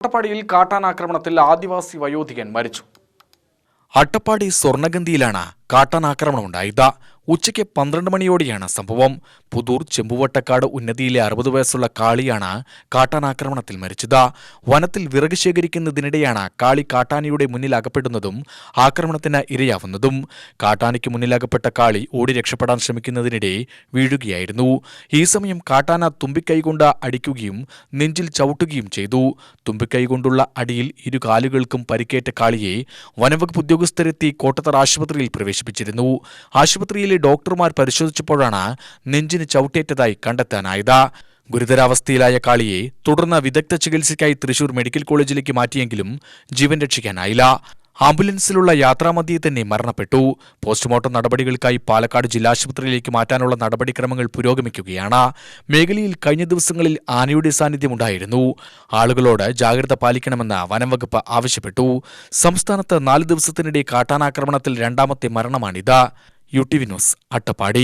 അട്ടപ്പാടിയിൽ കാട്ടാനാക്രമണത്തിൽ ആദിവാസി വയോധികൻ മരിച്ചു. അട്ടപ്പാടി സ്വർണ്ണഗന്ധിയിലാണ് കാട്ടാനാക്രമണമുണ്ടായത്. ഉച്ചയ്ക്ക് 12 മണിയോടെയാണ് സംഭവം. പുതൂർ ചെമ്പുവട്ടക്കാട് ഉന്നതിയിലെ 60 വയസ്സുള്ള കാളിയാണ് കാട്ടാനാക്രമണത്തിൽ മരിച്ചത്. വനത്തിൽ വിറക് ശേഖരിക്കുന്നതിനിടെയാണ് കാളി കാട്ടാനയുടെ മുന്നിൽ അകപ്പെടുന്നതും ആക്രമണത്തിന് ഇരയാവുന്നതും. കാട്ടാനയ്ക്ക് മുന്നിലകപ്പെട്ട കാളി ഓടി രക്ഷപ്പെടാൻ ശ്രമിക്കുന്നതിനിടെ വീഴുകയായിരുന്നു. ഈ സമയം കാട്ടാന തുമ്പിക്കൈകൊണ്ട് അടിക്കുകയും നെഞ്ചിൽ ചവിട്ടുകയും ചെയ്തു. തുമ്പിക്കൈകൊണ്ടുള്ള അടിയിൽ ഇരുകാലുകൾക്കും പരിക്കേറ്റ കാളിയെ വനംവകുപ്പ് ഉദ്യോഗസ്ഥരെത്തി കോട്ടത്തറ ആശുപത്രിയിൽ പ്രവേശിപ്പിച്ചിരുന്നു. ആശുപത്രിയിലെ ഡോക്ടർമാർ പരിശോധിച്ചപ്പോഴാണ് നെഞ്ചിന് ചവിട്ടേറ്റതായി കണ്ടെത്താനായത്. ഗുരുതരാവസ്ഥയിലായ കാളിയെ തുടർന്ന് വിദഗ്ധ ചികിത്സയ്ക്കായി തൃശൂർ മെഡിക്കൽ കോളേജിലേക്ക് മാറ്റിയെങ്കിലും ജീവൻ രക്ഷിക്കാനായില്ല. ആംബുലൻസിലുള്ള യാത്രാമധ്യേ തന്നെ മരണപ്പെട്ടു. പോസ്റ്റ്മോർട്ടം നടപടികൾക്കായി പാലക്കാട് ജില്ലാശുപത്രിയിലേക്ക് മാറ്റാനുള്ള നടപടിക്രമങ്ങൾ പുരോഗമിക്കുകയാണ്. മേഖലയിൽ കഴിഞ്ഞ ദിവസങ്ങളിൽ ആനയുടെ സാന്നിധ്യമുണ്ടായിരുന്നു. ആളുകളോട് ജാഗ്രത പാലിക്കണമെന്ന് വനംവകുപ്പ് ആവശ്യപ്പെട്ടു. സംസ്ഥാനത്ത് 4 ദിവസത്തിനിടെ കാട്ടാനാക്രമണത്തിൽ 2ാമത്തെ മരണമാണിത്. UTV news, Attappadi.